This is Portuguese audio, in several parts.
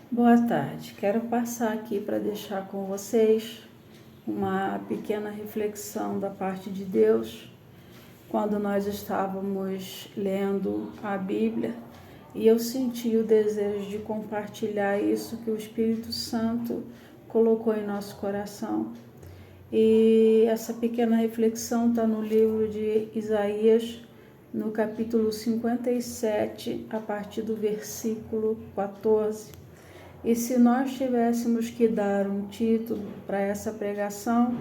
Boa tarde, quero passar aqui para deixar com vocês uma pequena reflexão da parte de Deus quando nós estávamos lendo a Bíblia e eu senti o desejo de compartilhar isso que o Espírito Santo colocou em nosso coração. E essa pequena reflexão está no livro de Isaías, no capítulo 57, a partir do versículo 14. E se nós tivéssemos que dar um título para essa pregação,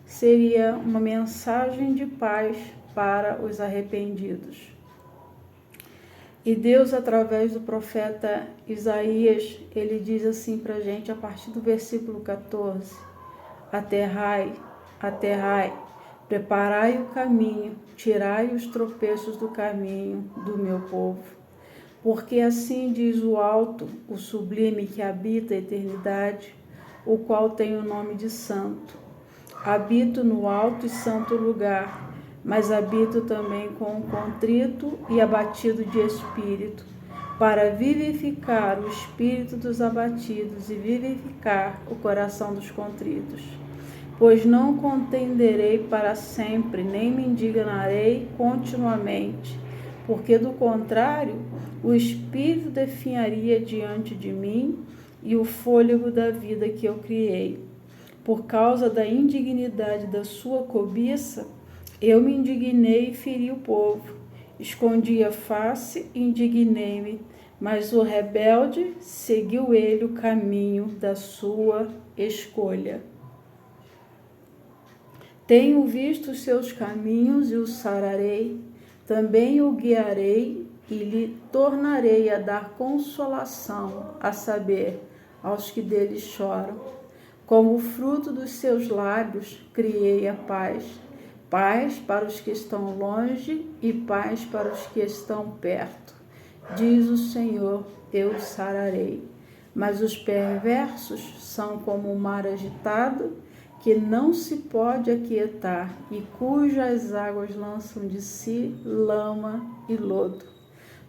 seria uma mensagem de paz para os arrependidos. E Deus, através do profeta Isaías, ele diz assim para a gente, a partir do versículo 14: Aterrai, aterrai, preparai o caminho, tirai os tropeços do caminho do meu povo. Porque assim diz o alto, o sublime que habita a eternidade, o qual tem o nome de santo. Habito no alto e santo lugar, mas habito também com o contrito e abatido de espírito, para vivificar o espírito dos abatidos e vivificar o coração dos contritos. Pois não contenderei para sempre, nem me indignarei continuamente, porque do contrário, o espírito definharia diante de mim e o fôlego da vida que eu criei. Por causa da indignidade da sua cobiça, eu me indignei e feri o povo. Escondi a face e indignei-me, mas o rebelde seguiu ele o caminho da sua escolha. Tenho visto os seus caminhos e o sararei, também o guiarei e lhe tornarei a dar consolação, a saber, aos que dele choram. Como o fruto dos seus lábios, criei a paz, paz para os que estão longe e paz para os que estão perto. Diz o Senhor, eu sararei. Mas os perversos são como o mar agitado, que não se pode aquietar e cujas águas lançam de si lama e lodo.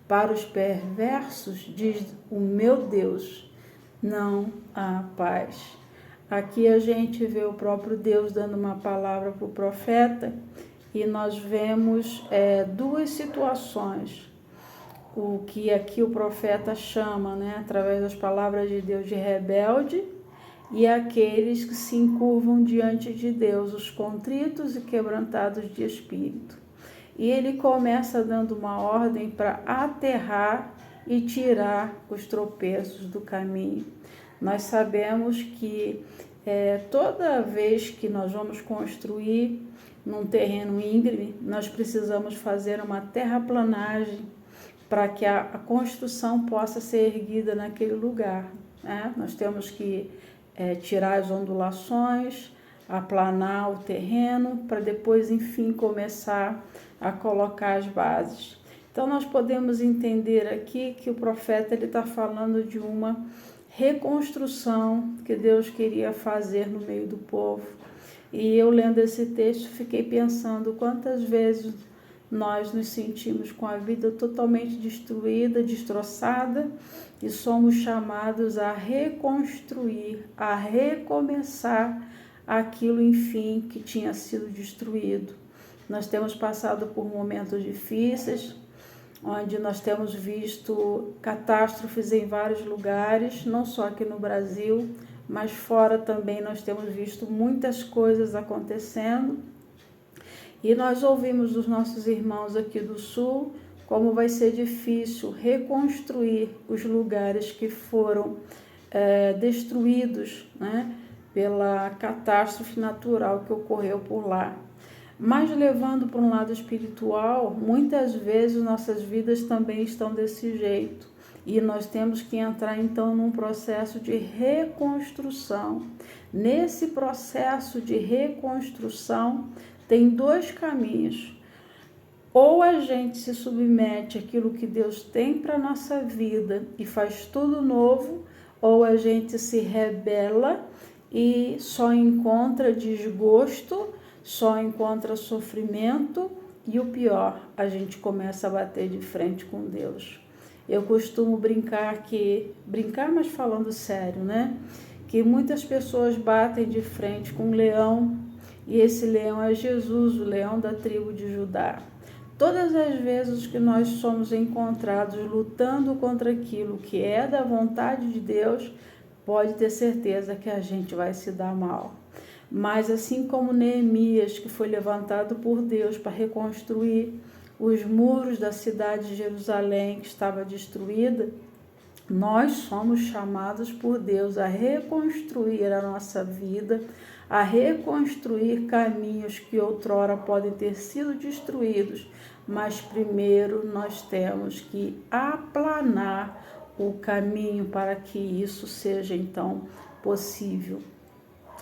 Para os perversos, diz o meu Deus, não há paz. Aqui a gente vê o próprio Deus dando uma palavra para o profeta e nós vemos duas situações. O que aqui o profeta chama, através das palavras de Deus, de rebelde, e aqueles que se encurvam diante de Deus, os contritos e quebrantados de espírito. E ele começa dando uma ordem para aterrar e tirar os tropeços do caminho. Nós sabemos que toda vez que nós vamos construir num terreno íngreme, nós precisamos fazer uma terraplanagem para que a construção possa ser erguida naquele lugar. Nós temos que tirar as ondulações, aplanar o terreno, para depois, enfim, começar a colocar as bases. Então, nós podemos entender aqui que o profeta está falando de uma reconstrução que Deus queria fazer no meio do povo. E eu, lendo esse texto, fiquei pensando quantas vezes nós nos sentimos com a vida totalmente destruída, destroçada, e somos chamados a reconstruir, a recomeçar aquilo, enfim, que tinha sido destruído. Nós temos passado por momentos difíceis, onde nós temos visto catástrofes em vários lugares, não só aqui no Brasil, mas fora também nós temos visto muitas coisas acontecendo. E nós ouvimos dos nossos irmãos aqui do Sul como vai ser difícil reconstruir os lugares que foram destruídos, pela catástrofe natural que ocorreu por lá. Mas levando para um lado espiritual, muitas vezes nossas vidas também estão desse jeito. E nós temos que entrar então num processo de reconstrução. Nesse processo de reconstrução, tem dois caminhos. Ou a gente se submete àquilo que Deus tem para a nossa vida e faz tudo novo, ou a gente se rebela e só encontra desgosto, só encontra sofrimento e o pior, a gente começa a bater de frente com Deus. Eu costumo brincar, mas falando sério, né? Que muitas pessoas batem de frente com um leão, e esse leão é Jesus, o leão da tribo de Judá. Todas as vezes que nós somos encontrados lutando contra aquilo que é da vontade de Deus, pode ter certeza que a gente vai se dar mal. Mas assim como Neemias, que foi levantado por Deus para reconstruir os muros da cidade de Jerusalém, que estava destruída, nós somos chamados por Deus a reconstruir a nossa vida, a reconstruir caminhos que outrora podem ter sido destruídos, mas primeiro nós temos que aplanar o caminho para que isso seja então possível.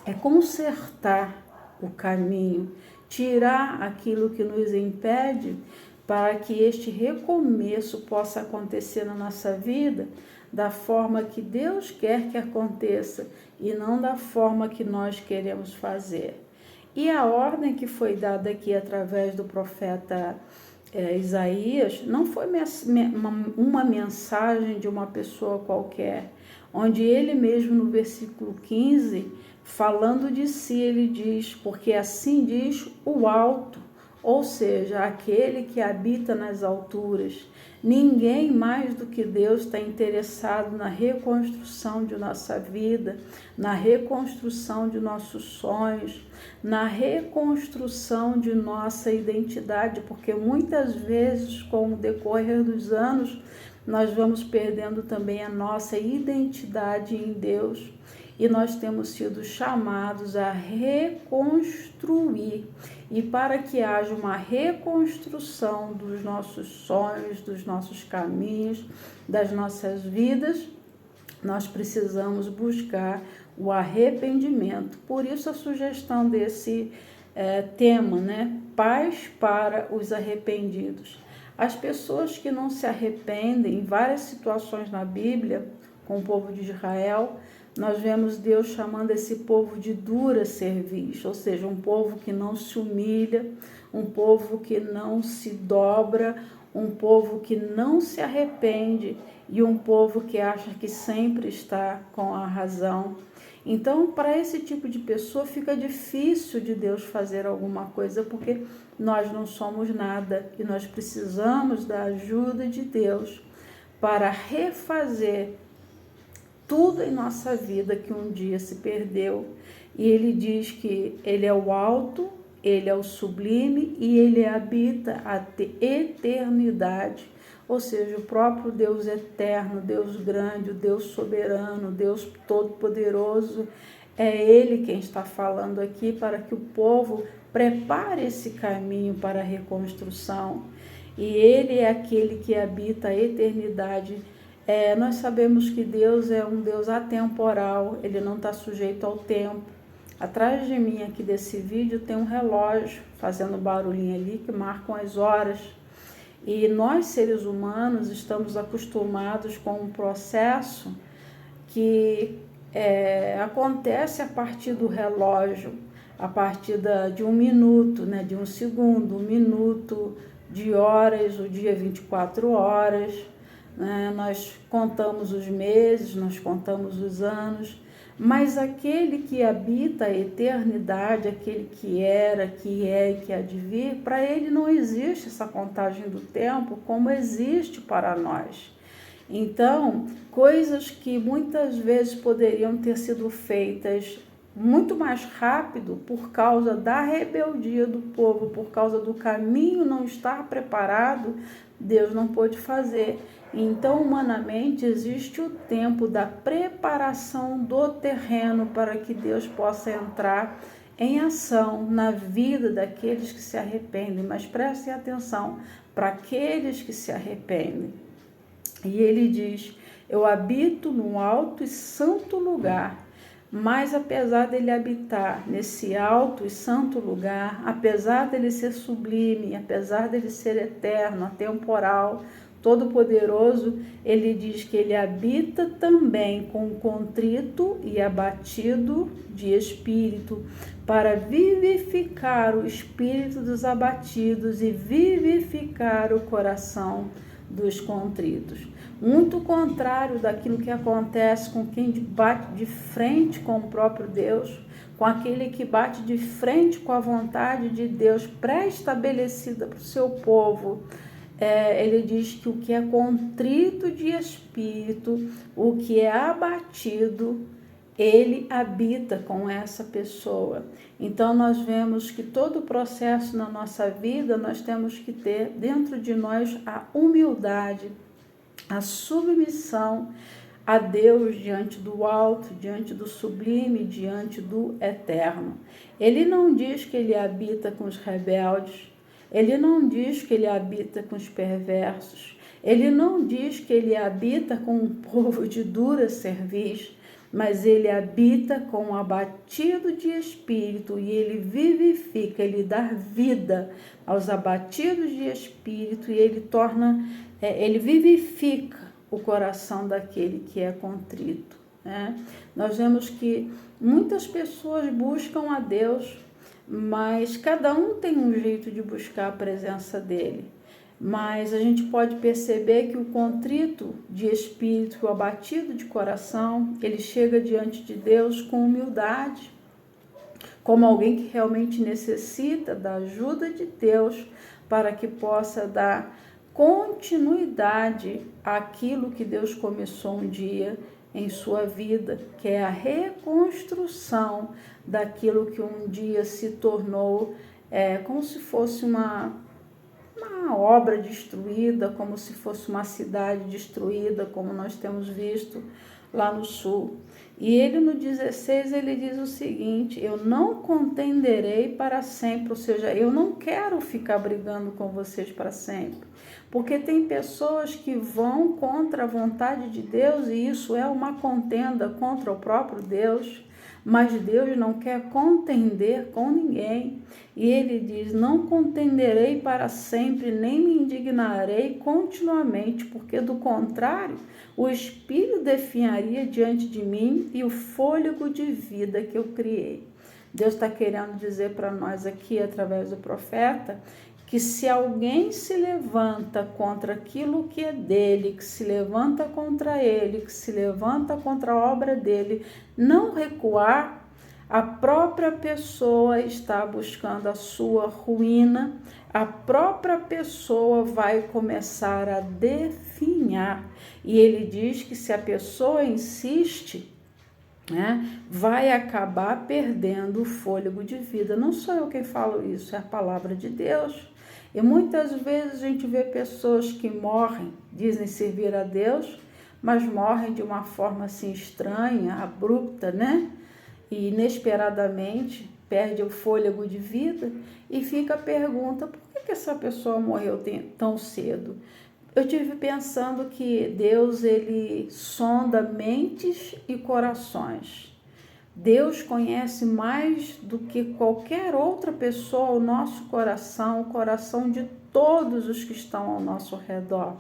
É consertar o caminho, tirar aquilo que nos impede para que este recomeço possa acontecer na nossa vida da forma que Deus quer que aconteça e não da forma que nós queremos fazer. E a ordem que foi dada aqui através do profeta Isaías não foi uma mensagem de uma pessoa qualquer, onde ele mesmo no versículo 15, falando de si, ele diz, porque assim diz o alto, ou seja, aquele que habita nas alturas. Ninguém mais do que Deus está interessado na reconstrução de nossa vida, na reconstrução de nossos sonhos, na reconstrução de nossa identidade, porque muitas vezes, com o decorrer dos anos, nós vamos perdendo também a nossa identidade em Deus. E nós temos sido chamados a reconstruir. E para que haja uma reconstrução dos nossos sonhos, dos nossos caminhos, das nossas vidas, nós precisamos buscar o arrependimento. Por isso a sugestão desse tema, né? Paz para os arrependidos. As pessoas que não se arrependem, em várias situações na Bíblia, com o povo de Israel, nós vemos Deus chamando esse povo de dura cerviz, ou seja, um povo que não se humilha, um povo que não se dobra, um povo que não se arrepende e um povo que acha que sempre está com a razão. Então, para esse tipo de pessoa fica difícil de Deus fazer alguma coisa, porque nós não somos nada e nós precisamos da ajuda de Deus para refazer tudo em nossa vida que um dia se perdeu. E ele diz que ele é o alto, ele é o sublime e ele habita a eternidade. Ou seja, o próprio Deus eterno, Deus grande, o Deus soberano, Deus todo-poderoso, é ele quem está falando aqui para que o povo prepare esse caminho para a reconstrução. E ele é aquele que habita a eternidade. Nós sabemos que Deus é um Deus atemporal, ele não está sujeito ao tempo. Atrás de mim aqui desse vídeo tem um relógio fazendo barulhinho ali que marcam as horas. E nós, seres humanos, estamos acostumados com um processo que acontece a partir do relógio, a partir de um minuto, né, de um segundo, um minuto, de horas, o dia 24 horas. Nós contamos os meses, nós contamos os anos, mas aquele que habita a eternidade, aquele que era, que é e que há de vir, para ele não existe essa contagem do tempo como existe para nós. Então, coisas que muitas vezes poderiam ter sido feitas muito mais rápido por causa da rebeldia do povo, por causa do caminho não estar preparado, Deus não pôde fazer. Então, humanamente, existe o tempo da preparação do terreno para que Deus possa entrar em ação na vida daqueles que se arrependem. Mas prestem atenção, para aqueles que se arrependem. E ele diz, eu habito num alto e santo lugar. Mas apesar dele habitar nesse alto e santo lugar, apesar dele ser sublime, apesar dele ser eterno, atemporal, todo-poderoso, ele diz que ele habita também com contrito e abatido de espírito, para vivificar o espírito dos abatidos e vivificar o coração dos contritos. muito contrário daquilo que acontece com quem bate de frente com o próprio Deus, com aquele que bate de frente com a vontade de Deus pré-estabelecida para o seu povo. Ele diz que o que é contrito de espírito, o que é abatido, ele habita com essa pessoa. Então nós vemos que todo o processo na nossa vida, nós temos que ter dentro de nós a humildade, a submissão a Deus diante do alto, diante do sublime, diante do eterno. Ele não diz que ele habita com os rebeldes, ele não diz que ele habita com os perversos, ele não diz que ele habita com um povo de dura cerviz, mas ele habita com o abatido de espírito e ele vivifica, ele dá vida aos abatidos de espírito e ele vivifica o coração daquele que é contrito, né? Nós vemos que muitas pessoas buscam a Deus, mas cada um tem um jeito de buscar a presença dele. Mas a gente pode perceber que o contrito de espírito, o abatido de coração, ele chega diante de Deus com humildade, como alguém que realmente necessita da ajuda de Deus para que possa dar continuidade àquilo que Deus começou um dia em sua vida, que é a reconstrução daquilo que um dia se tornou como se fosse uma obra destruída, como se fosse uma cidade destruída, como nós temos visto lá no sul. E ele no 16, ele diz o seguinte: eu não contenderei para sempre, ou seja, eu não quero ficar brigando com vocês para sempre, porque tem pessoas que vão contra a vontade de Deus e isso é uma contenda contra o próprio Deus. Mas Deus não quer contender com ninguém. E ele diz: não contenderei para sempre, nem me indignarei continuamente, porque do contrário, o Espírito definharia diante de mim e o fôlego de vida que eu criei. Deus está querendo dizer para nós aqui, através do profeta, que se alguém se levanta contra aquilo que é dele, que se levanta contra ele, que se levanta contra a obra dele, não recuar, a própria pessoa está buscando a sua ruína, a própria pessoa vai começar a definhar. E ele diz que se a pessoa insiste, vai acabar perdendo o fôlego de vida. Não sou eu quem falo isso, é a palavra de Deus. E muitas vezes a gente vê pessoas que morrem, dizem servir a Deus, mas morrem de uma forma assim estranha, abrupta, né? E inesperadamente perde o fôlego de vida e fica a pergunta: por que essa pessoa morreu tão cedo? Eu tive pensando que Deus, ele sonda mentes e corações. Deus conhece mais do que qualquer outra pessoa o nosso coração, o coração de todos os que estão ao nosso redor.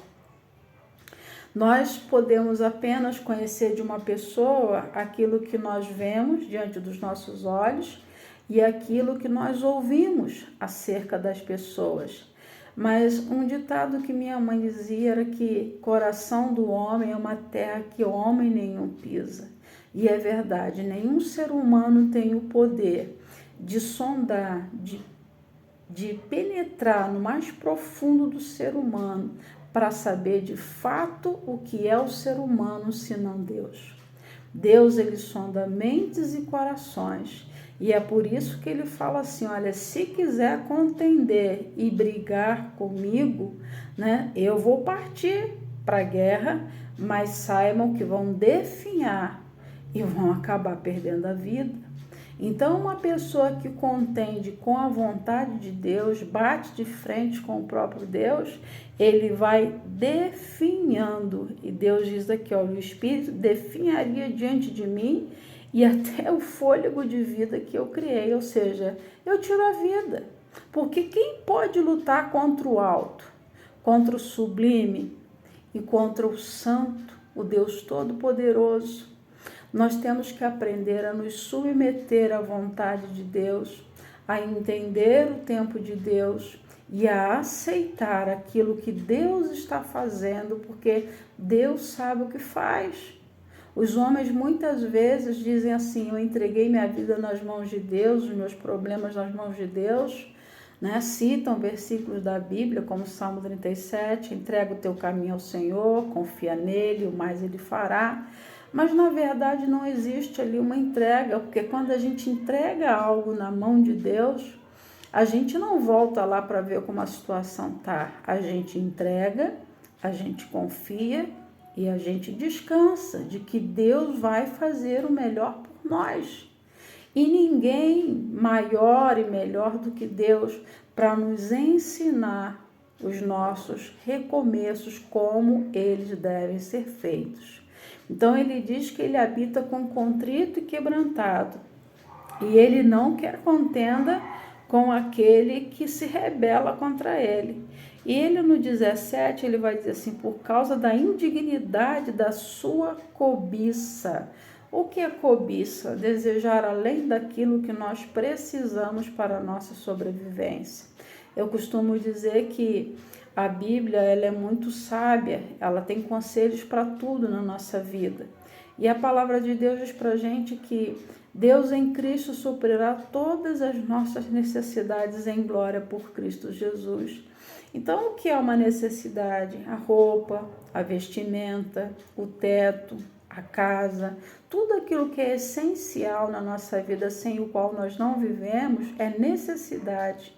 Nós podemos apenas conhecer de uma pessoa aquilo que nós vemos diante dos nossos olhos e aquilo que nós ouvimos acerca das pessoas. Mas um ditado que minha mãe dizia era que coração do homem é uma terra que homem nenhum pisa. E é verdade, nenhum ser humano tem o poder de sondar, de penetrar no mais profundo do ser humano para saber de fato o que é o ser humano, senão Deus. Deus, ele sonda mentes e corações. E é por isso que ele fala assim: olha, se quiser contender e brigar comigo, eu vou partir para a guerra, mas saibam que vão definhar e vão acabar perdendo a vida. Então, uma pessoa que contende com a vontade de Deus, bate de frente com o próprio Deus, ele vai definhando. E Deus diz aqui, o Espírito definharia diante de mim e até o fôlego de vida que eu criei, ou seja, eu tiro a vida. Porque quem pode lutar contra o alto, contra o sublime e contra o santo, o Deus Todo-Poderoso? Nós temos que aprender a nos submeter à vontade de Deus, a entender o tempo de Deus e a aceitar aquilo que Deus está fazendo, porque Deus sabe o que faz. Os homens muitas vezes dizem assim: eu entreguei minha vida nas mãos de Deus, os meus problemas nas mãos de Deus, né? Citam versículos da Bíblia, como Salmo 37, entrega o teu caminho ao Senhor, confia nele, o mais ele fará. Mas na verdade não existe ali uma entrega, porque quando a gente entrega algo na mão de Deus, a gente não volta lá para ver como a situação está. A gente entrega, a gente confia e a gente descansa de que Deus vai fazer o melhor por nós. E ninguém maior e melhor do que Deus para nos ensinar os nossos recomeços, como eles devem ser feitos. Então ele diz que ele habita com contrito e quebrantado, e ele não quer contenda com aquele que se rebela contra ele. E ele no 17, ele vai dizer assim: por causa da indignidade da sua cobiça. O que é cobiça? Desejar além daquilo que nós precisamos para a nossa sobrevivência. Eu costumo dizer que a Bíblia, ela é muito sábia, ela tem conselhos para tudo na nossa vida. E a palavra de Deus diz para a gente que Deus em Cristo suprirá todas as nossas necessidades em glória por Cristo Jesus. Então, o que é uma necessidade? A roupa, a vestimenta, o teto, a casa, tudo aquilo que é essencial na nossa vida, sem o qual nós não vivemos, é necessidade.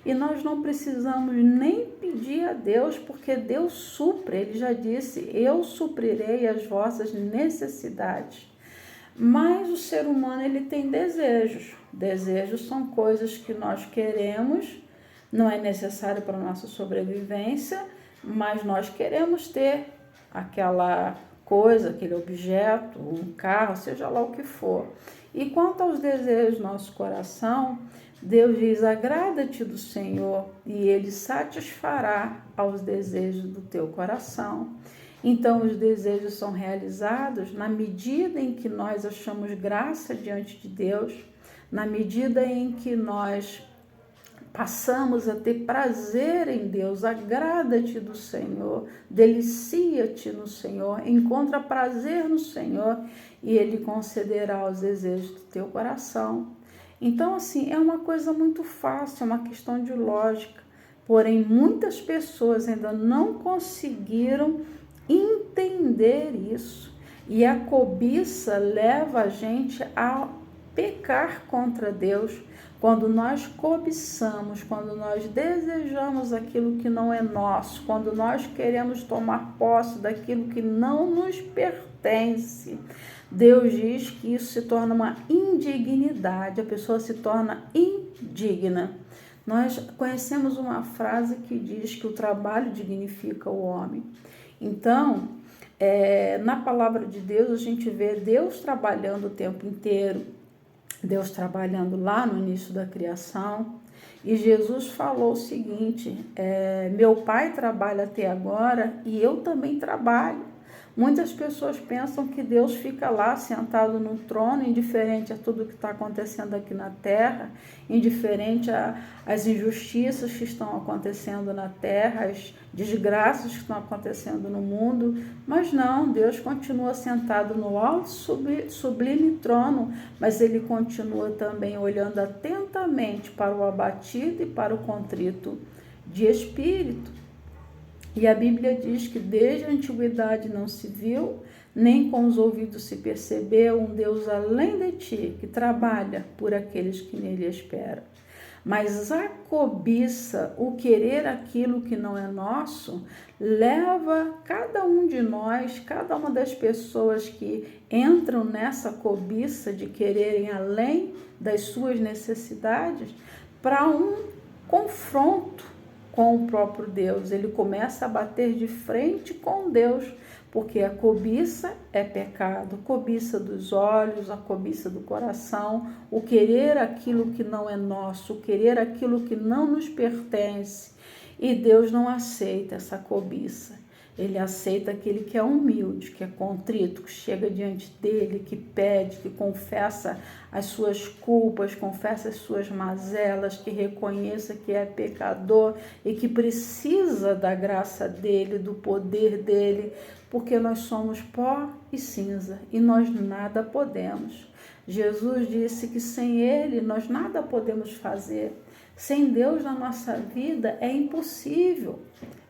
E nós não precisamos nem pedir a Deus, porque Deus supre. Ele já disse: eu suprirei as vossas necessidades. Mas o ser humano, ele tem desejos. Desejos são coisas que nós queremos, não é necessário para a nossa sobrevivência, mas nós queremos ter aquela coisa, aquele objeto, um carro, seja lá o que for. E quanto aos desejos do nosso coração, Deus diz: agrada-te do Senhor e Ele satisfará aos desejos do teu coração. Então, os desejos são realizados na medida em que nós achamos graça diante de Deus, na medida em que nós passamos a ter prazer em Deus. Agrada-te do Senhor, delicia-te no Senhor, encontra prazer no Senhor e Ele concederá os desejos do teu coração. Então, assim, é uma coisa muito fácil, é uma questão de lógica. Porém, muitas pessoas ainda não conseguiram entender isso. E a cobiça leva a gente a pecar contra Deus. Quando nós cobiçamos, quando nós desejamos aquilo que não é nosso, quando nós queremos tomar posse daquilo que não nos pertence, Deus diz que isso se torna uma indignidade, a pessoa se torna indigna. Nós conhecemos uma frase que diz que o trabalho dignifica o homem. Então, na palavra de Deus, a gente vê Deus trabalhando o tempo inteiro, Deus trabalhando lá no início da criação. E Jesus falou o seguinte: meu Pai trabalha até agora e eu também trabalho. Muitas pessoas pensam que Deus fica lá sentado no trono, indiferente a tudo que está acontecendo aqui na terra, indiferente às injustiças que estão acontecendo na terra, as desgraças que estão acontecendo no mundo. Mas não, Deus continua sentado no alto sublime trono, mas Ele continua também olhando atentamente para o abatido e para o contrito de espírito. E a Bíblia diz que desde a antiguidade não se viu, nem com os ouvidos se percebeu um Deus além de ti, que trabalha por aqueles que nele esperam. Mas a cobiça, o querer aquilo que não é nosso, leva cada um de nós, cada uma das pessoas que entram nessa cobiça de quererem além das suas necessidades, para um confronto com o próprio Deus. Ele começa a bater de frente com Deus, porque a cobiça é pecado, a cobiça dos olhos, a cobiça do coração, o querer aquilo que não é nosso, o querer aquilo que não nos pertence. E Deus não aceita essa cobiça. Ele aceita aquele que é humilde, que é contrito, que chega diante dele, que pede, que confessa as suas culpas, confessa as suas mazelas, que reconheça que é pecador e que precisa da graça dele, do poder dele, porque nós somos pó e cinza e nós nada podemos. Jesus disse que sem ele nós nada podemos fazer. Sem Deus na nossa vida é impossível.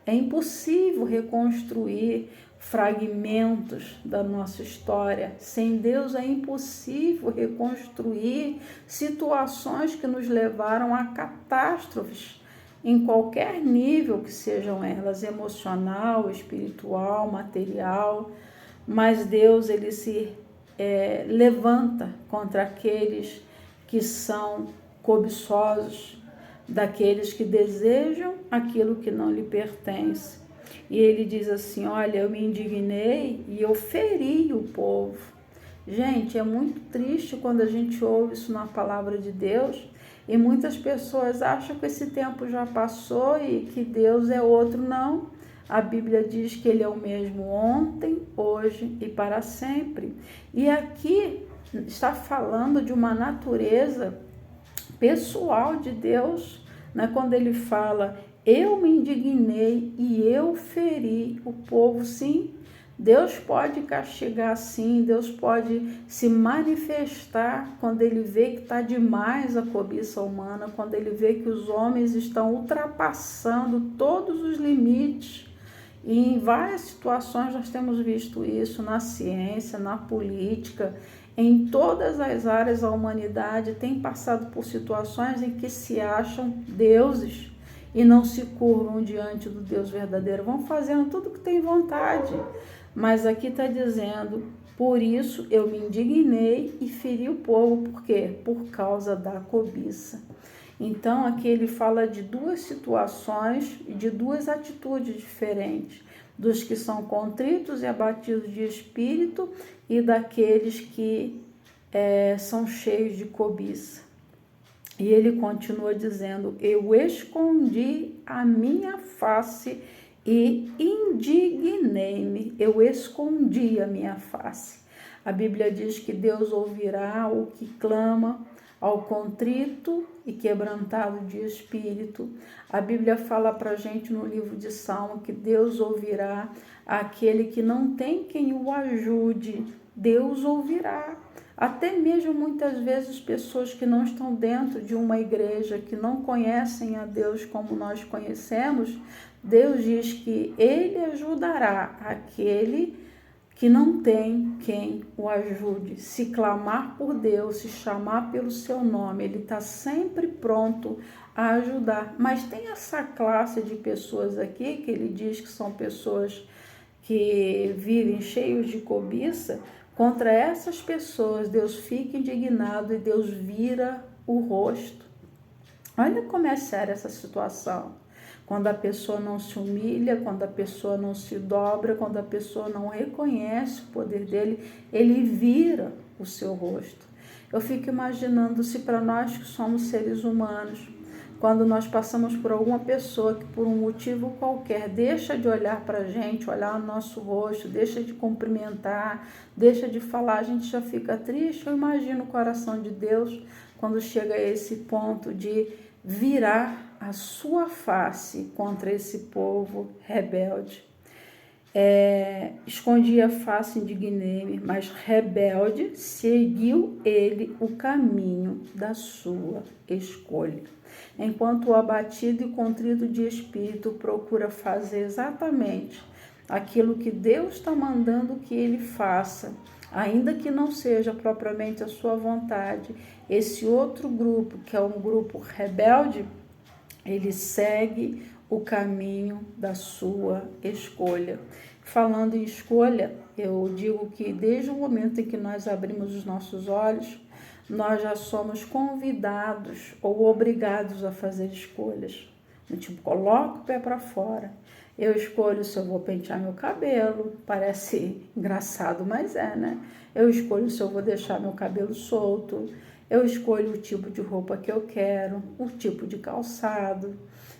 É impossível reconstruir fragmentos da nossa história. Sem Deus é impossível reconstruir situações que nos levaram a catástrofes, em qualquer nível que sejam elas, emocional, espiritual, material. Mas Deus, ele se levanta contra aqueles que são cobiçosos, daqueles que desejam aquilo que não lhe pertence. E ele diz assim, olha, eu me indignei e eu feri o povo. Gente, é muito triste quando a gente ouve isso na palavra de Deus e muitas pessoas acham que esse tempo já passou e que Deus é outro. Não, a Bíblia diz que ele é o mesmo ontem, hoje e para sempre. E aqui está falando de uma natureza pessoal de Deus, né? Quando ele fala, eu me indignei e eu feri o povo. Sim, Deus pode castigar, sim, Deus pode se manifestar quando ele vê que está demais a cobiça humana, quando ele vê que os homens estão ultrapassando todos os limites. E em várias situações nós temos visto isso na ciência, na política, em todas as áreas a humanidade tem passado por situações em que se acham deuses e não se curvam diante do Deus verdadeiro. Vão fazendo tudo que tem vontade. Mas aqui está dizendo, por isso eu me indignei e feri o povo. Por quê? Por causa da cobiça. Então aqui ele fala de duas situações e de duas atitudes diferentes. Dos que são contritos e abatidos de espírito e daqueles que são cheios de cobiça. E ele continua dizendo, eu escondi a minha face e indignei-me. Eu escondi a minha face. A Bíblia diz que Deus ouvirá o que clama ao contrito e quebrantado de espírito. A Bíblia fala para a gente no livro de Salmo que Deus ouvirá aquele que não tem quem o ajude. Deus ouvirá. Até mesmo muitas vezes pessoas que não estão dentro de uma igreja, que não conhecem a Deus como nós conhecemos, Deus diz que ele ajudará aquele que não tem quem o ajude. Se clamar por Deus, se chamar pelo seu nome, ele está sempre pronto a ajudar. Mas tem essa classe de pessoas aqui, que ele diz que são pessoas que vivem cheios de cobiça. Contra essas pessoas, Deus fica indignado e Deus vira o rosto. Olha como é séria essa situação. Quando a pessoa não se humilha, quando a pessoa não se dobra, quando a pessoa não reconhece o poder dele, ele vira o seu rosto. Eu fico imaginando se para nós que somos seres humanos, quando nós passamos por alguma pessoa que por um motivo qualquer deixa de olhar para a gente, olhar o nosso rosto, deixa de cumprimentar, deixa de falar, a gente já fica triste. Eu imagino o coração de Deus quando chega a esse ponto de virar a sua face contra esse povo rebelde. Escondi a face, indignei-me, mas rebelde seguiu ele o caminho da sua escolha. Enquanto o abatido e contrito de espírito procura fazer exatamente aquilo que Deus está mandando que ele faça, ainda que não seja propriamente a sua vontade, esse outro grupo, que é um grupo rebelde, ele segue o caminho da sua escolha. Falando em escolha, eu digo que desde o momento em que nós abrimos os nossos olhos, nós já somos convidados ou obrigados a fazer escolhas. Tipo, coloco o pé para fora. Eu escolho se eu vou pentear meu cabelo, parece engraçado, mas né? Eu escolho se eu vou deixar meu cabelo solto, eu escolho o tipo de roupa que eu quero, o tipo de calçado.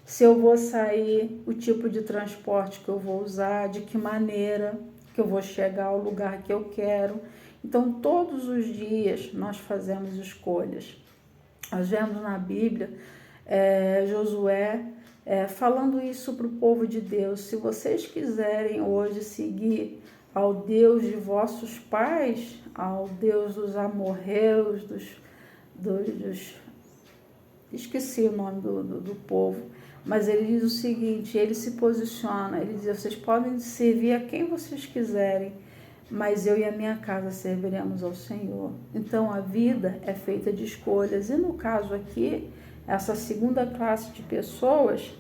se eu vou sair, o tipo de transporte que eu vou usar, de que maneira que eu vou chegar ao lugar que eu quero. Então, todos os dias nós fazemos escolhas. Nós vemos na Bíblia Josué falando isso para o povo de Deus. Se vocês quiserem hoje seguir ao Deus de vossos pais, ao Deus dos amorreus, esqueci o nome do povo, mas ele diz o seguinte, ele se posiciona, ele diz, vocês podem servir a quem vocês quiserem, mas eu e a minha casa serviremos ao Senhor. Então a vida é feita de escolhas, e no caso aqui, essa segunda classe de pessoas,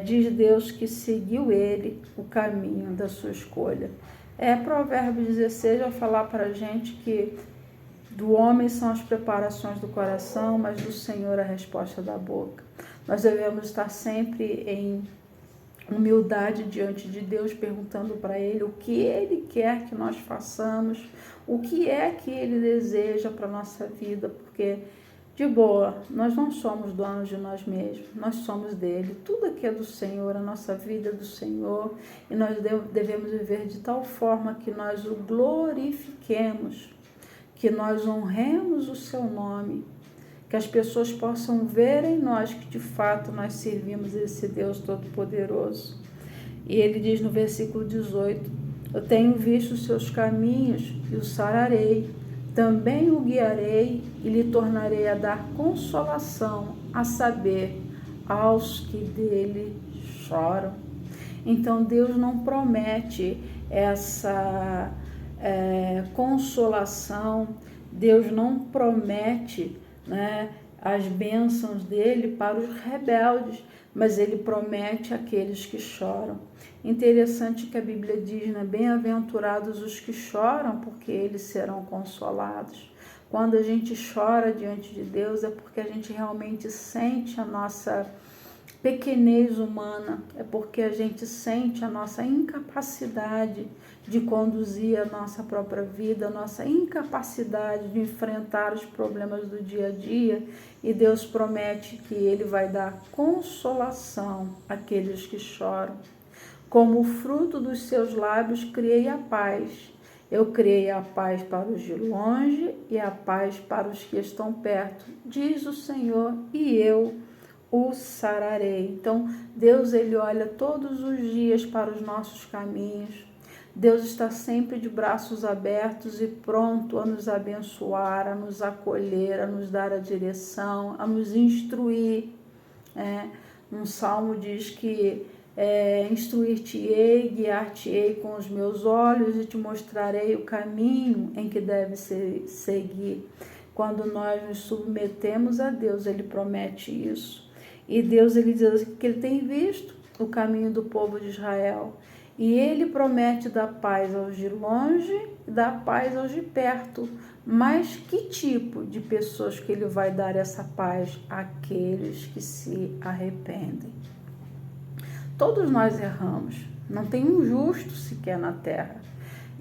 diz Deus que seguiu ele o caminho da sua escolha. Provérbios 16 vai falar para a gente que do homem são as preparações do coração, mas do Senhor a resposta da boca. Nós devemos estar sempre em humildade diante de Deus, perguntando para Ele o que Ele quer que nós façamos, o que é que Ele deseja para a nossa vida, porque, de boa, nós não somos donos de nós mesmos, nós somos dele. Tudo aqui é do Senhor, a nossa vida é do Senhor, e nós devemos viver de tal forma que nós o glorifiquemos, que nós honremos o seu nome, que as pessoas possam ver em nós que de fato nós servimos esse Deus Todo-Poderoso. E ele diz no versículo 18, eu tenho visto os seus caminhos e o sararei, também o guiarei e lhe tornarei a dar consolação, a saber, aos que dele choram. Então Deus não promete essa consolação, Deus não promete, as bênçãos dele para os rebeldes, mas ele promete àqueles que choram. Interessante que a Bíblia diz, bem-aventurados os que choram, porque eles serão consolados. Quando a gente chora diante de Deus é porque a gente realmente sente a nossa pequenez humana, é porque a gente sente a nossa incapacidade de conduzir a nossa própria vida, a nossa incapacidade de enfrentar os problemas do dia a dia, e Deus promete que Ele vai dar consolação àqueles que choram. Como fruto dos seus lábios criei a paz. Eu criei a paz para os de longe e a paz para os que estão perto, diz o Senhor, e eu o sararei. Então, Deus, Ele olha todos os dias para os nossos caminhos. Deus está sempre de braços abertos e pronto a nos abençoar, a nos acolher, a nos dar a direção, a nos instruir. Um salmo diz que instruir-te-ei, guiar-te-ei com os meus olhos e te mostrarei o caminho em que deve seguir. Quando nós nos submetemos a Deus, Ele promete isso. E Deus, Ele diz que Ele tem visto o caminho do povo de Israel. E Ele promete dar paz aos de longe e dar paz aos de perto. Mas que tipo de pessoas que Ele vai dar essa paz? Aqueles que se arrependem. Todos nós erramos. Não tem um justo sequer na terra.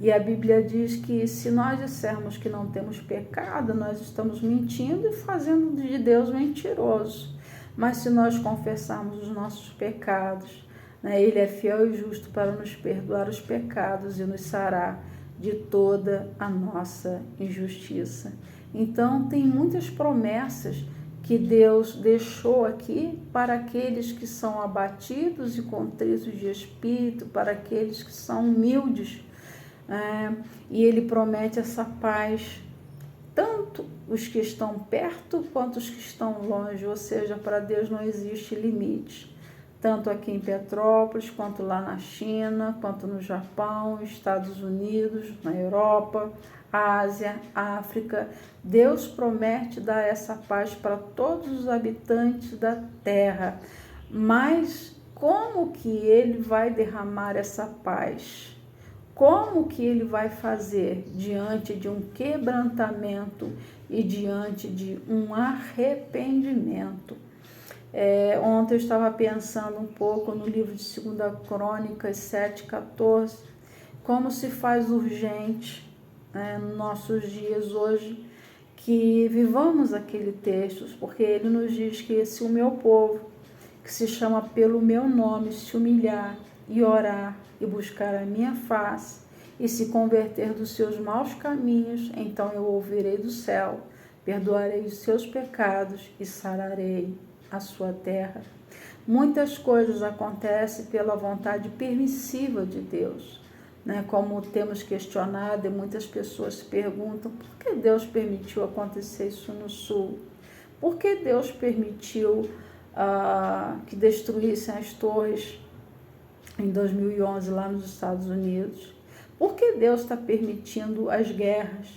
E a Bíblia diz que se nós dissermos que não temos pecado, nós estamos mentindo e fazendo de Deus mentiroso. Mas se nós confessarmos os nossos pecados, Ele é fiel e justo para nos perdoar os pecados e nos sarar de toda a nossa injustiça. Então, tem muitas promessas que Deus deixou aqui para aqueles que são abatidos e contritos de espírito, para aqueles que são humildes. E Ele promete essa paz, tanto os que estão perto quanto os que estão longe, ou seja, para Deus não existe limite. Tanto aqui em Petrópolis, quanto lá na China, quanto no Japão, Estados Unidos, na Europa, Ásia, África. Deus promete dar essa paz para todos os habitantes da terra. Mas como que Ele vai derramar essa paz? Como que Ele vai fazer diante de um quebrantamento e diante de um arrependimento? Ontem eu estava pensando um pouco no livro de 2 Crônicas 7:14, como se faz urgente nos nossos dias hoje que vivamos aquele texto, porque ele nos diz que se o meu povo, que se chama pelo meu nome, se humilhar e orar e buscar a minha face e se converter dos seus maus caminhos, então eu ouvirei do céu, perdoarei os seus pecados e sararei a sua terra. Muitas coisas acontecem pela vontade permissiva de Deus, né? Como temos questionado e muitas pessoas se perguntam, por que Deus permitiu acontecer isso no Sul? Por que Deus permitiu que destruíssem as torres em 2011 lá nos Estados Unidos? Por que Deus está permitindo as guerras?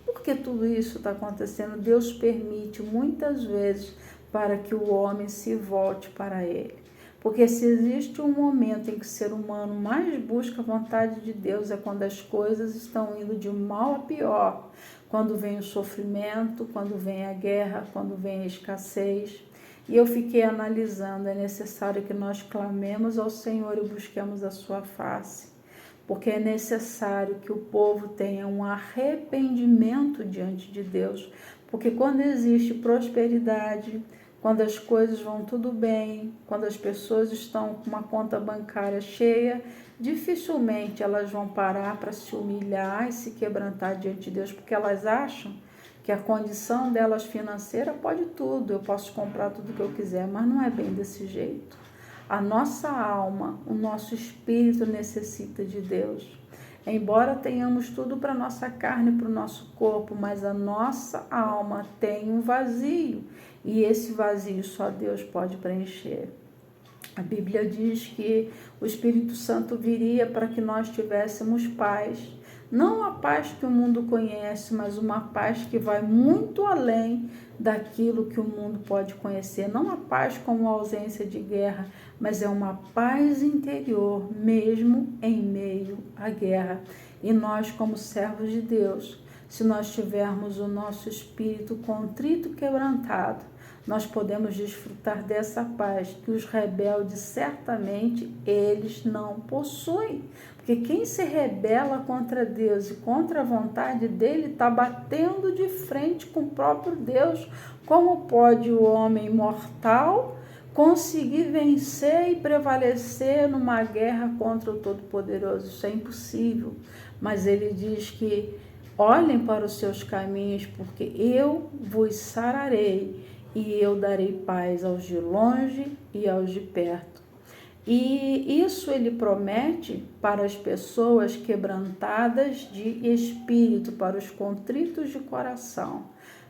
Por que tudo isso está acontecendo? Deus permite muitas vezes para que o homem se volte para Ele. Porque se existe um momento em que o ser humano mais busca a vontade de Deus é quando as coisas estão indo de mal a pior. Quando vem o sofrimento, quando vem a guerra, quando vem a escassez. E eu fiquei analisando, é necessário que nós clamemos ao Senhor e busquemos a sua face. Porque é necessário que o povo tenha um arrependimento diante de Deus. Porque quando existe prosperidade, quando as coisas vão tudo bem, quando as pessoas estão com uma conta bancária cheia, dificilmente elas vão parar para se humilhar e se quebrantar diante de Deus, porque elas acham que a condição delas financeira pode tudo, eu posso comprar tudo que eu quiser, mas não é bem desse jeito. A nossa alma, o nosso espírito necessita de Deus. Embora tenhamos tudo para a nossa carne, para o nosso corpo, mas a nossa alma tem um vazio. E esse vazio só Deus pode preencher. A Bíblia diz que o Espírito Santo viria para que nós tivéssemos paz. Não a paz que o mundo conhece, mas uma paz que vai muito além daquilo que o mundo pode conhecer. Não a paz como a ausência de guerra, mas é uma paz interior, mesmo em meio à guerra. E nós, como servos de Deus, se nós tivermos o nosso espírito contrito e quebrantado, nós podemos desfrutar dessa paz que os rebeldes certamente eles não possuem. Porque quem se rebela contra Deus e contra a vontade dele está batendo de frente com o próprio Deus. Como pode o homem mortal conseguir vencer e prevalecer numa guerra contra o Todo-Poderoso? Isso é impossível. Mas ele diz que olhem para os seus caminhos, porque eu vos sararei e eu darei paz aos de longe e aos de perto. E isso ele promete para as pessoas quebrantadas de espírito, para os contritos de coração.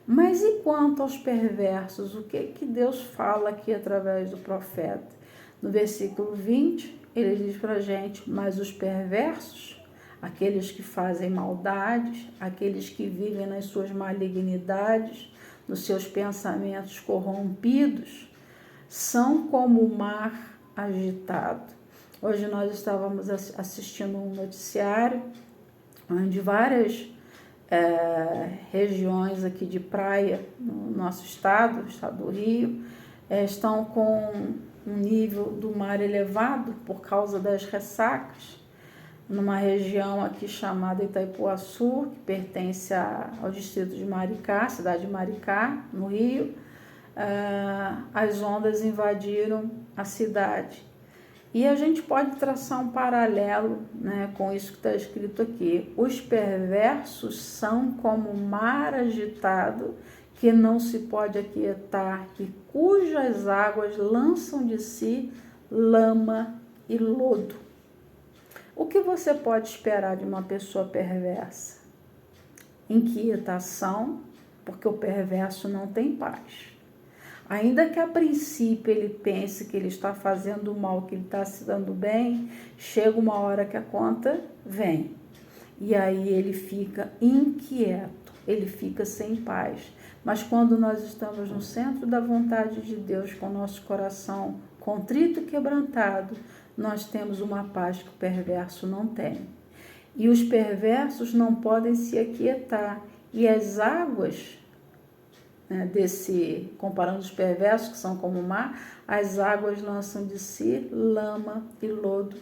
Mas e quanto aos perversos? O que Deus fala aqui através do profeta? No versículo 20, ele diz para a gente, mas os perversos, aqueles que fazem maldades, aqueles que vivem nas suas malignidades, nos seus pensamentos corrompidos, são como o mar agitado. Hoje nós estávamos assistindo um noticiário onde várias regiões aqui de praia no nosso estado, o estado do Rio, estão com um nível do mar elevado por causa das ressacas. Numa região aqui chamada Itaipuaçu, que pertence ao distrito de Maricá, cidade de Maricá, no Rio, as ondas invadiram a cidade. E a gente pode traçar um paralelo, né, com isso que está escrito aqui. Os perversos são como o mar agitado, que não se pode aquietar, e cujas águas lançam de si lama e lodo. O que você pode esperar de uma pessoa perversa? Inquietação, porque o perverso não tem paz. Ainda que a princípio ele pense que ele está fazendo mal, que ele está se dando bem, chega uma hora que a conta vem. E aí ele fica inquieto, ele fica sem paz. Mas quando nós estamos no centro da vontade de Deus, com o nosso coração contrito e quebrantado, nós temos uma paz que o perverso não tem. E os perversos não podem se aquietar. E as águas, né, comparando os perversos, que são como o mar, as águas lançam de si lama e lodo.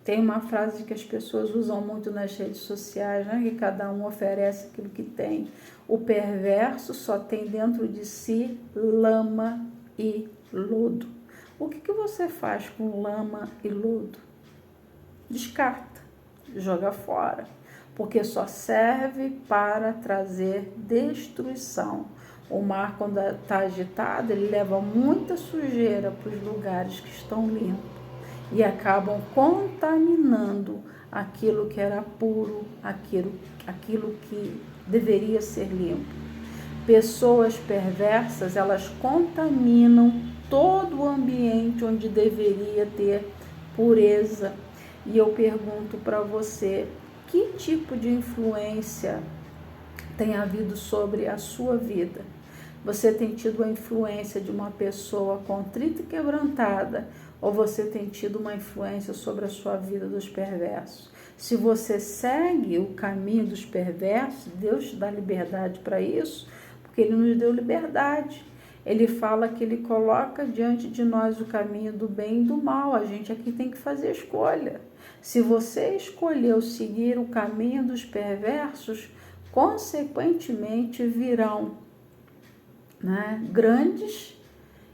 Tem uma frase que as pessoas usam muito nas redes sociais, né, que cada um oferece aquilo que tem. O perverso só tem dentro de si lama e lodo. O que você faz com lama e lodo? Descarta, joga fora, porque só serve para trazer destruição. O mar, quando está agitado, ele leva muita sujeira para os lugares que estão limpos e acabam contaminando aquilo que era puro, aquilo que deveria ser limpo. Pessoas perversas, elas contaminam todo o ambiente onde deveria ter pureza. E eu pergunto para você, que tipo de influência tem havido sobre a sua vida? Você tem tido a influência de uma pessoa contrita e quebrantada, ou você tem tido uma influência sobre a sua vida dos perversos? Se você segue o caminho dos perversos, Deus te dá liberdade para isso, porque Ele nos deu liberdade. Ele fala que Ele coloca diante de nós o caminho do bem e do mal. A gente aqui tem que fazer escolha. Se você escolheu seguir o caminho dos perversos, consequentemente virão, grandes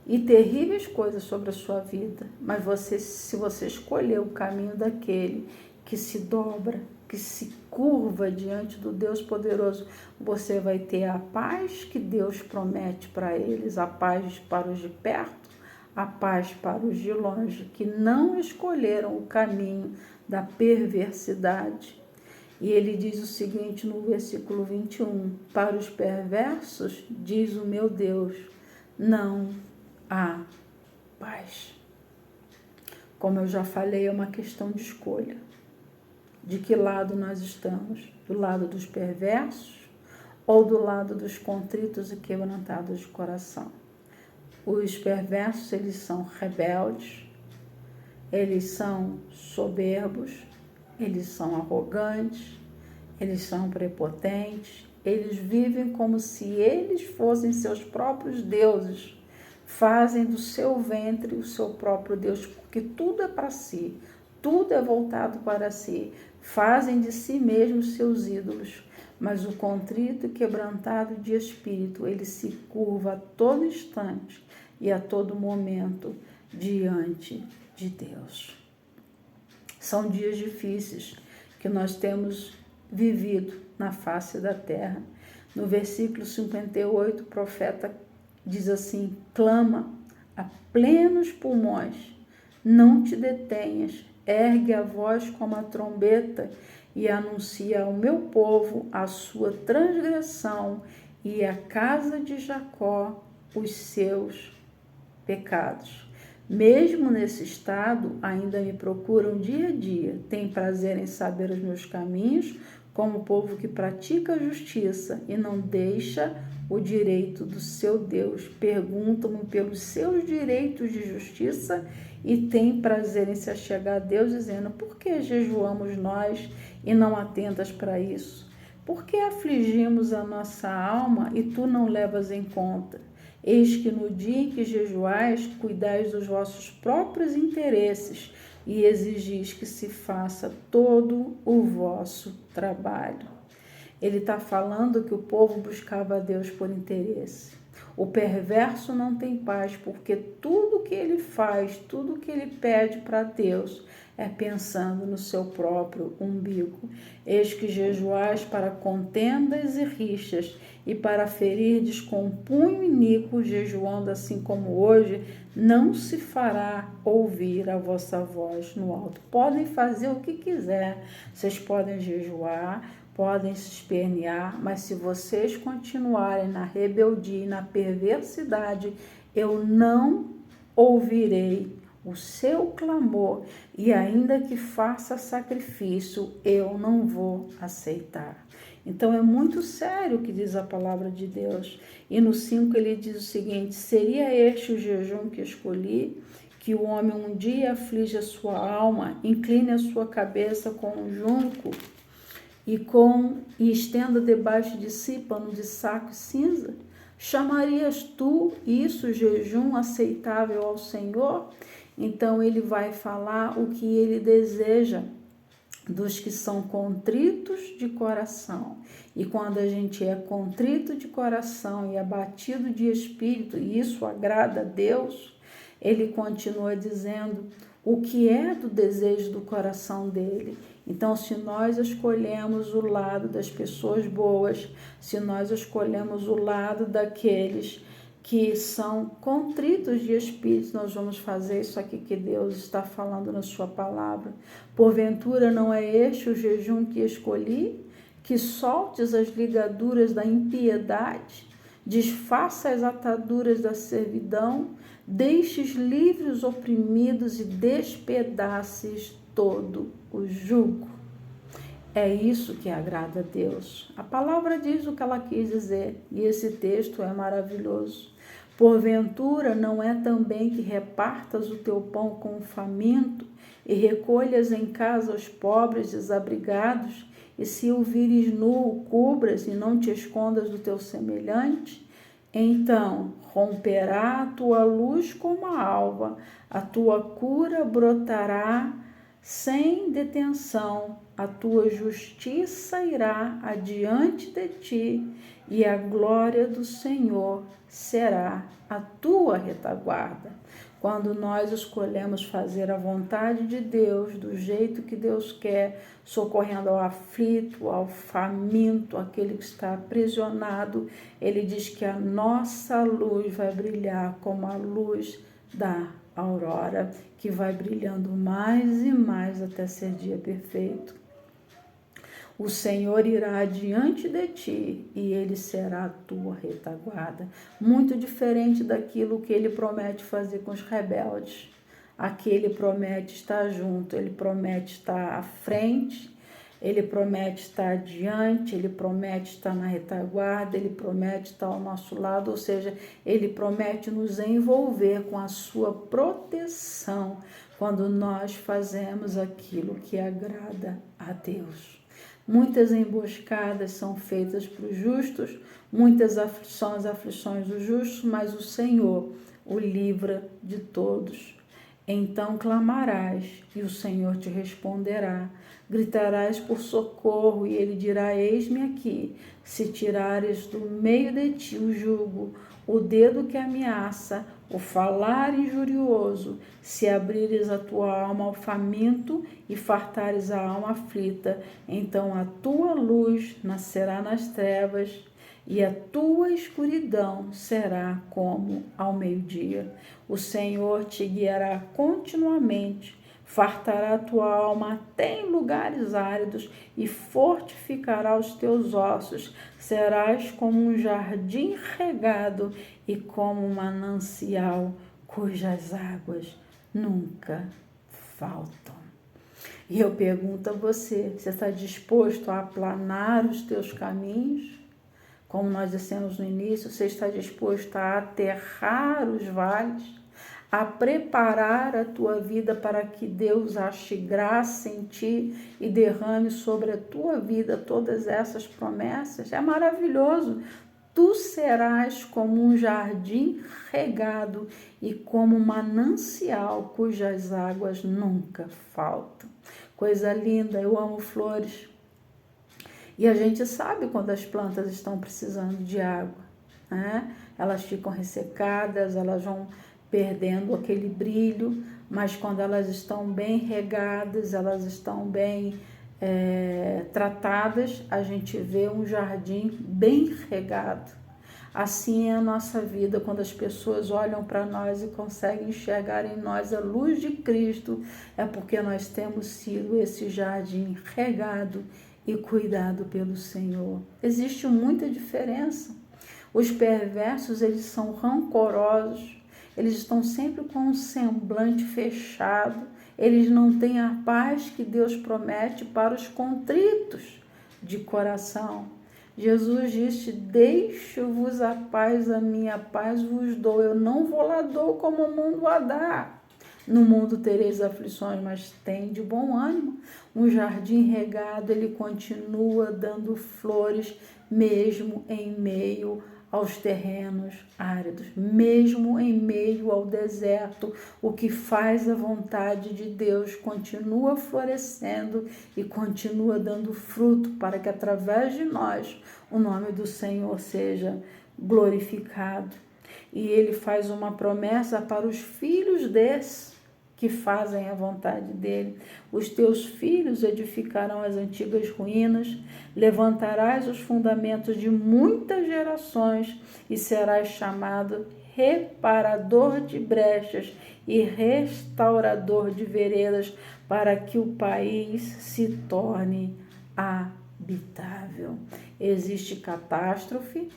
e terríveis coisas sobre a sua vida. Mas se você escolher o caminho daquele que se dobra, que se curva diante do Deus poderoso, você vai ter a paz que Deus promete para eles, a paz para os de perto, a paz para os de longe, que não escolheram o caminho da perversidade. E ele diz o seguinte no versículo 21, para os perversos, diz o meu Deus, não há paz. Como eu já falei, é uma questão de escolha. De que lado nós estamos? Do lado dos perversos ou do lado dos contritos e quebrantados de coração? Os perversos, eles são rebeldes, eles são soberbos, eles são arrogantes, eles são prepotentes, eles vivem como se eles fossem seus próprios deuses, fazem do seu ventre o seu próprio Deus, porque tudo é para si, tudo é voltado para si, fazem de si mesmos seus ídolos, mas o contrito e quebrantado de espírito, ele se curva a todo instante e a todo momento diante de Deus. São dias difíceis que nós temos vivido na face da terra. No versículo 58, o profeta diz assim, clama a plenos pulmões, não te detenhas, ergue a voz como a trombeta e anuncia ao meu povo a sua transgressão e à casa de Jacó os seus pecados. Mesmo nesse estado, ainda me procuram dia a dia, têm prazer em saber os meus caminhos, como o povo que pratica a justiça e não deixa o direito do seu Deus. Perguntam-me pelos seus direitos de justiça e têm prazer em se achegar a Deus, dizendo, por que jejuamos nós e não atentas para isso? Por que afligimos a nossa alma e tu não levas em conta? Eis que no dia em que jejuais, cuidais dos vossos próprios interesses e exigis que se faça todo o vosso trabalho. Ele está falando que o povo buscava a Deus por interesse. O perverso não tem paz, porque tudo que ele faz, tudo que ele pede para Deus é pensando no seu próprio umbigo. Eis que jejuais para contendas e rixas e para ferirdes com punho iníquo, jejuando assim como hoje, não se fará ouvir a vossa voz no alto. Podem fazer o que quiser, vocês podem jejuar, podem se espernear, mas se vocês continuarem na rebeldia e na perversidade, eu não ouvirei o seu clamor, e ainda que faça sacrifício, eu não vou aceitar. Então é muito sério o que diz a palavra de Deus. E no 5 ele diz o seguinte, seria este o jejum que escolhi, que o homem um dia aflige a sua alma, incline a sua cabeça com um junco e estenda debaixo de si pano de saco e cinza? Chamarias tu isso jejum aceitável ao Senhor? Então ele vai falar o que ele deseja dos que são contritos de coração. E quando a gente é contrito de coração e abatido de espírito, e isso agrada a Deus, ele continua dizendo o que é do desejo do coração dele. Então, se nós escolhemos o lado das pessoas boas, se nós escolhemos o lado daqueles que são contritos de espírito, nós vamos fazer isso aqui que Deus está falando na sua palavra. Porventura não é este o jejum que escolhi? Que soltes as ligaduras da impiedade, desfaça as ataduras da servidão, deixes livres os oprimidos e despedaces todo o jugo. É isso que agrada a Deus. A palavra diz o que ela quis dizer, e esse texto é maravilhoso. Porventura não é também que repartas o teu pão com o faminto e recolhas em casa os pobres desabrigados, e se o vires nu, o cubras e não te escondas do teu semelhante? Então romperá a tua luz como a alva, a tua cura brotará sem detenção, a tua justiça irá adiante de ti, e a glória do Senhor será a tua retaguarda. Quando nós escolhemos fazer a vontade de Deus, do jeito que Deus quer, socorrendo ao aflito, ao faminto, aquele que está aprisionado, ele diz que a nossa luz vai brilhar como a luz da aurora, que vai brilhando mais e mais até ser dia perfeito. O Senhor irá adiante de ti e ele será a tua retaguarda. Muito diferente daquilo que ele promete fazer com os rebeldes. Aqui ele promete estar junto, ele promete estar à frente, ele promete estar adiante, ele promete estar na retaguarda, ele promete estar ao nosso lado, ou seja, ele promete nos envolver com a sua proteção quando nós fazemos aquilo que agrada a Deus. Muitas emboscadas são feitas para os justos, muitas são as aflições dos justos, mas o Senhor o livra de todos. Então clamarás e o Senhor te responderá. Gritarás por socorro e ele dirá: eis-me aqui. Se tirares do meio de ti o jugo, o dedo que ameaça, o falar injurioso, se abrires a tua alma ao faminto e fartares a alma aflita, então a tua luz nascerá nas trevas e a tua escuridão será como ao meio-dia. O Senhor te guiará continuamente, fartará a tua alma até em lugares áridos e fortificará os teus ossos. Serás como um jardim regado e como um manancial cujas águas nunca faltam. E eu pergunto a você, você está disposto a aplanar os teus caminhos? Como nós dissemos no início, você está disposto a aterrar os vales? A preparar a tua vida para que Deus ache graça em ti e derrame sobre a tua vida todas essas promessas? É maravilhoso. Tu serás como um jardim regado e como um manancial cujas águas nunca faltam. Coisa linda, eu amo flores. E a gente sabe quando as plantas estão precisando de água, né? Elas ficam ressecadas, elas vão perdendo aquele brilho, mas quando elas estão bem regadas, elas estão bem tratadas, a gente vê um jardim bem regado. Assim é a nossa vida, quando as pessoas olham para nós e conseguem enxergar em nós a luz de Cristo, é porque nós temos sido esse jardim regado e cuidado pelo Senhor. Existe muita diferença. Os perversos, eles são rancorosos, eles estão sempre com um semblante fechado, eles não têm a paz que Deus promete para os contritos de coração. Jesus disse: deixo-vos a paz, a minha paz vos dou, eu não vou lá dou como o mundo a dá. No mundo tereis aflições, mas tem de bom ânimo. Um jardim regado, ele continua dando flores, mesmo em meio aos terrenos áridos, mesmo em meio ao deserto. O que faz a vontade de Deus continua florescendo e continua dando fruto, para que através de nós o nome do Senhor seja glorificado. E ele faz uma promessa para os filhos desses que fazem a vontade dele. Os teus filhos edificarão as antigas ruínas, levantarás os fundamentos de muitas gerações e serás chamado reparador de brechas e restaurador de veredas, para que o país se torne habitável. Existe catástrofe,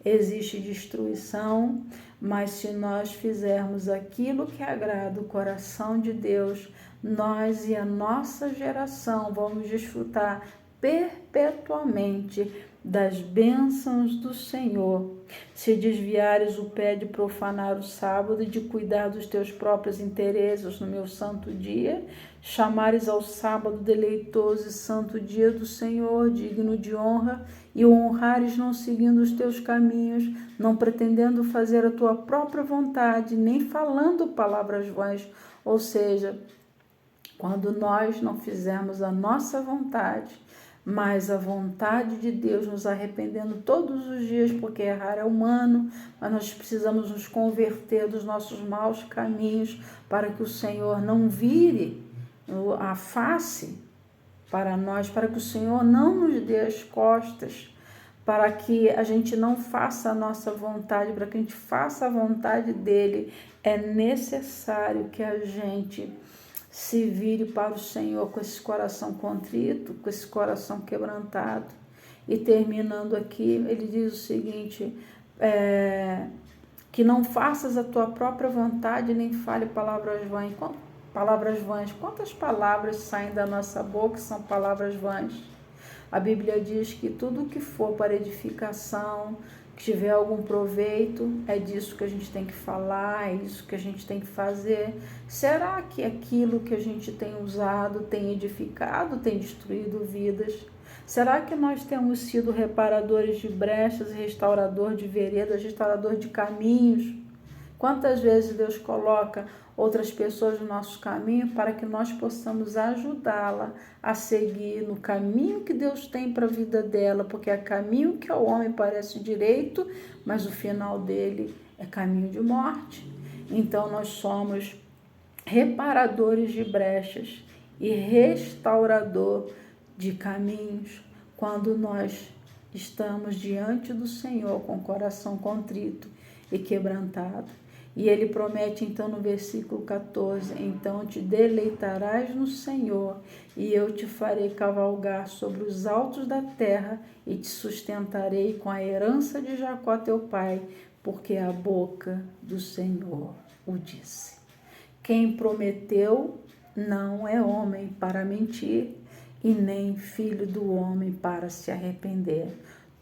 existe destruição, mas se nós fizermos aquilo que agrada o coração de Deus, nós e a nossa geração vamos desfrutar perpetuamente das bênçãos do Senhor. Se desviares o pé de profanar o sábado e de cuidar dos teus próprios interesses no meu santo dia, chamares ao sábado deleitoso e santo dia do Senhor, digno de honra, e o honrares não seguindo os teus caminhos, não pretendendo fazer a tua própria vontade, nem falando palavras vãs, ou seja, quando nós não fizermos a nossa vontade, mas a vontade de Deus, nos arrependendo todos os dias, porque errar é humano, mas nós precisamos nos converter dos nossos maus caminhos para que o Senhor não vire a face para nós, para que o Senhor não nos dê as costas, para que a gente não faça a nossa vontade, para que a gente faça a vontade dele. É necessário que a gente se vire para o Senhor com esse coração contrito, com esse coração quebrantado. E terminando aqui, ele diz o seguinte, que não faças a tua própria vontade, nem fale palavras vãs. Palavras vãs. Quantas palavras saem da nossa boca que são palavras vãs? A Bíblia diz que tudo que for para edificação, que tiver algum proveito, é disso que a gente tem que falar, é isso que a gente tem que fazer. Será que aquilo que a gente tem usado tem edificado, tem destruído vidas? Será que nós temos sido reparadores de brechas, restaurador de veredas, restaurador de caminhos? Quantas vezes Deus coloca outras pessoas no nosso caminho para que nós possamos ajudá-la a seguir no caminho que Deus tem para a vida dela, porque é caminho que ao homem parece direito, mas o final dele é caminho de morte. Então nós somos reparadores de brechas e restaurador de caminhos quando nós estamos diante do Senhor com o coração contrito e quebrantado. E ele promete então no versículo 14, então te deleitarás no Senhor, e eu te farei cavalgar sobre os altos da terra, e te sustentarei com a herança de Jacó teu pai, porque a boca do Senhor o disse. Quem prometeu não é homem para mentir, e nem filho do homem para se arrepender.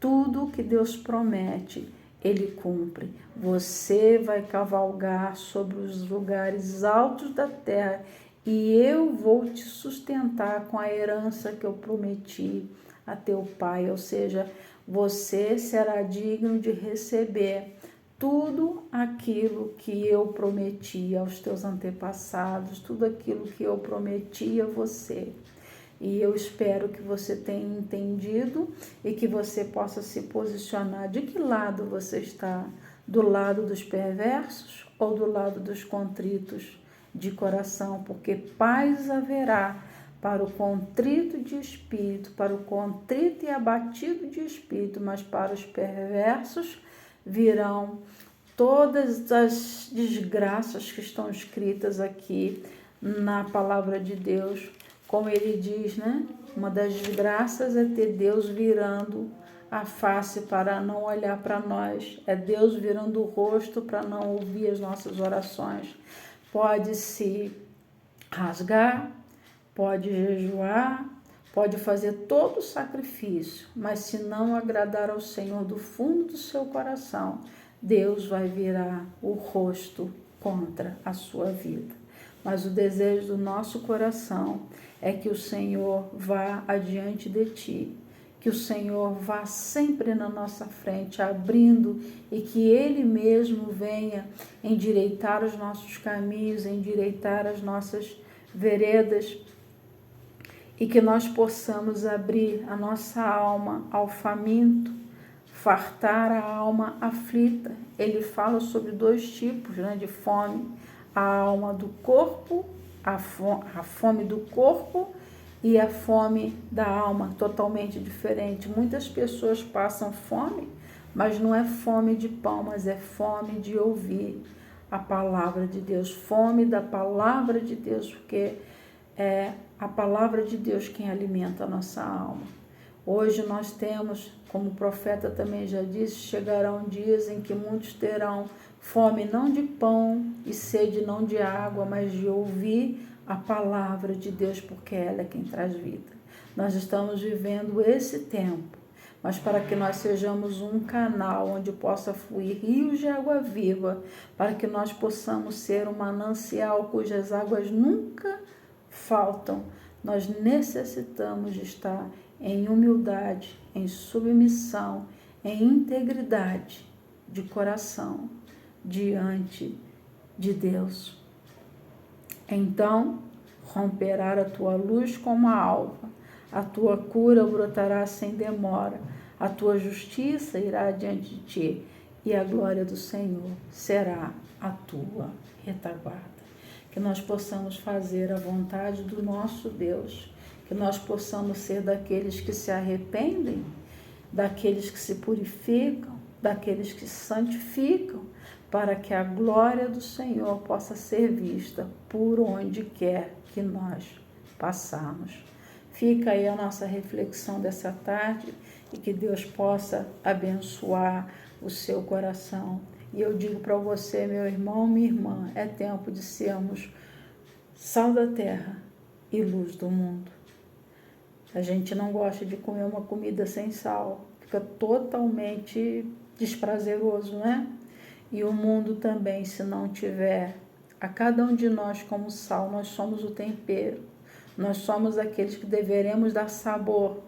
Tudo o que Deus promete, ele cumpre. Você vai cavalgar sobre os lugares altos da terra e eu vou te sustentar com a herança que eu prometi a teu pai. Ou seja, você será digno de receber tudo aquilo que eu prometi aos teus antepassados, tudo aquilo que eu prometi a você. E eu espero que você tenha entendido e que você possa se posicionar. De que lado você está? Do lado dos perversos ou do lado dos contritos de coração? Porque paz haverá para o contrito de espírito, para o contrito e abatido de espírito, mas para os perversos virão todas as desgraças que estão escritas aqui na palavra de Deus. Como ele diz, né? Uma das desgraças é ter Deus virando a face para não olhar para nós. É Deus virando o rosto para não ouvir as nossas orações. Pode se rasgar, pode jejuar, pode fazer todo o sacrifício, mas se não agradar ao Senhor do fundo do seu coração, Deus vai virar o rosto contra a sua vida. Mas o desejo do nosso coração é que o Senhor vá adiante de ti, que o Senhor vá sempre na nossa frente, abrindo, e que Ele mesmo venha endireitar os nossos caminhos, endireitar as nossas veredas, e que nós possamos abrir a nossa alma ao faminto, fartar a alma aflita. Ele fala sobre 2 tipos, né, de fome: a alma do corpo, a fome do corpo e a fome da alma, totalmente diferente. Muitas pessoas passam fome, mas não é fome de pão, mas é fome de ouvir a palavra de Deus, fome da palavra de Deus, porque é a palavra de Deus quem alimenta a nossa alma. Hoje nós temos, como o profeta também já disse, chegarão dias em que muitos terão fome não de pão e sede não de água, mas de ouvir a palavra de Deus, porque ela é quem traz vida. Nós estamos vivendo esse tempo, mas para que nós sejamos um canal onde possa fluir rios de água viva, para que nós possamos ser um manancial cujas águas nunca faltam, nós necessitamos de estar em humildade, em submissão, em integridade de coração diante de Deus. Então romperá a tua luz como a alva, a tua cura brotará sem demora, a tua justiça irá diante de ti, e a glória do Senhor será a tua retaguarda. Que nós possamos fazer a vontade do nosso Deus, que nós possamos ser daqueles que se arrependem, daqueles que se purificam, daqueles que se santificam, para que a glória do Senhor possa ser vista por onde quer que nós passarmos. Fica aí a nossa reflexão dessa tarde e que Deus possa abençoar o seu coração. E eu digo para você, meu irmão, minha irmã, é tempo de sermos sal da terra e luz do mundo. A gente não gosta de comer uma comida sem sal, fica totalmente desprazeroso, né? E o mundo também, se não tiver a cada um de nós como sal, nós somos o tempero, nós somos aqueles que deveremos dar sabor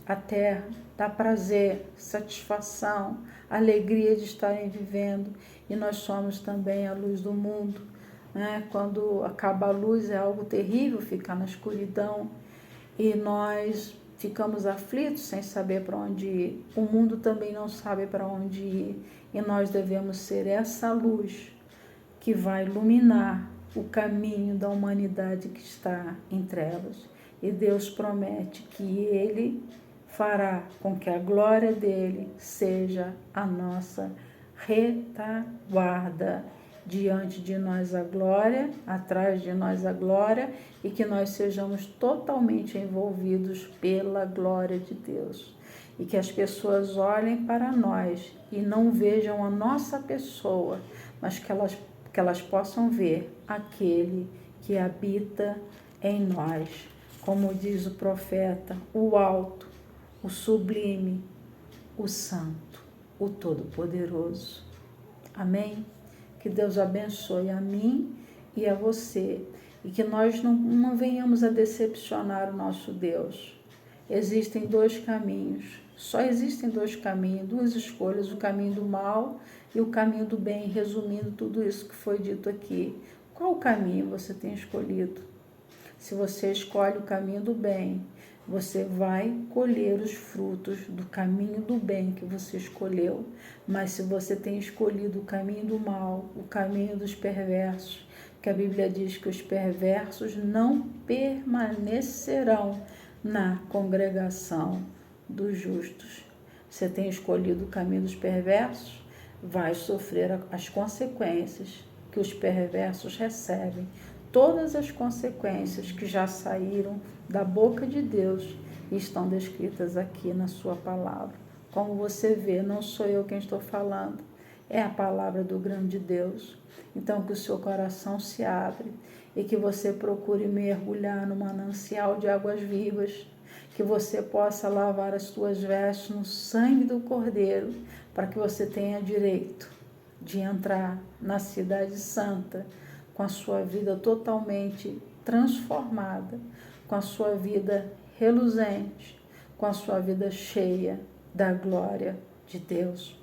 à terra, dar prazer, satisfação, alegria de estarem vivendo, e nós somos também a luz do mundo, né? Quando acaba a luz é algo terrível, ficar na escuridão, e nós ficamos aflitos sem saber para onde ir. O mundo também não sabe para onde ir, e nós devemos ser essa luz que vai iluminar o caminho da humanidade que está em trevas. E Deus promete que Ele fará com que a glória dele seja a nossa retaguarda. Diante de nós a glória, atrás de nós a glória, e que nós sejamos totalmente envolvidos pela glória de Deus. E que as pessoas olhem para nós e não vejam a nossa pessoa, mas que elas possam ver aquele que habita em nós. Como diz o profeta, o alto, o sublime, o santo, o todo-poderoso. Amém? Que Deus abençoe a mim e a você, e que nós não venhamos a decepcionar o nosso Deus. Existem 2 caminhos, só existem 2 caminhos, 2 escolhas, o caminho do mal e o caminho do bem, resumindo tudo isso que foi dito aqui. Qual caminho você tem escolhido? Se você escolhe o caminho do bem, você vai colher os frutos do caminho do bem que você escolheu. Mas se você tem escolhido o caminho do mal, o caminho dos perversos, que a Bíblia diz que os perversos não permanecerão na congregação dos justos. Você tem escolhido o caminho dos perversos, vai sofrer as consequências que os perversos recebem. Todas as consequências que já saíram da boca de Deus e estão descritas aqui na sua palavra. Como você vê, não sou eu quem estou falando, é a palavra do grande Deus. Então que o seu coração se abre e que você procure mergulhar no manancial de águas vivas, que você possa lavar as suas vestes no sangue do Cordeiro, para que você tenha direito de entrar na cidade santa, com a sua vida totalmente transformada, com a sua vida reluzente, com a sua vida cheia da glória de Deus.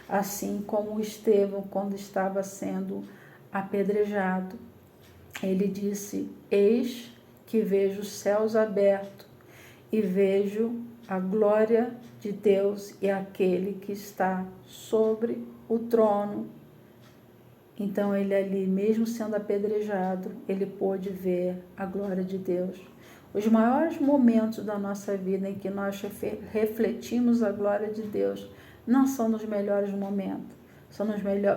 Assim como Estevão, quando estava sendo apedrejado, ele disse: eis que vejo os céus abertos e vejo a glória de Deus e aquele que está sobre o trono. Então ele ali, mesmo sendo apedrejado, ele pôde ver a glória de Deus. Os maiores momentos da nossa vida em que nós refletimos a glória de Deus não são nos melhores momentos,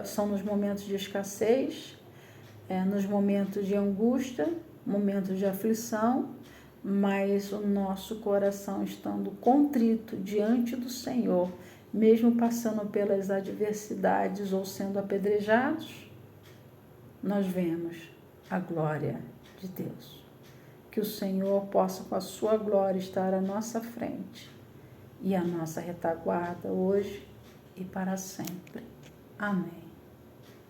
são nos momentos de escassez, nos momentos de angústia, momentos de aflição, mas o nosso coração estando contrito diante do Senhor, mesmo passando pelas adversidades ou sendo apedrejados, nós vemos a glória de Deus. Que o Senhor possa, com a sua glória, estar à nossa frente e à nossa retaguarda hoje e para sempre. Amém.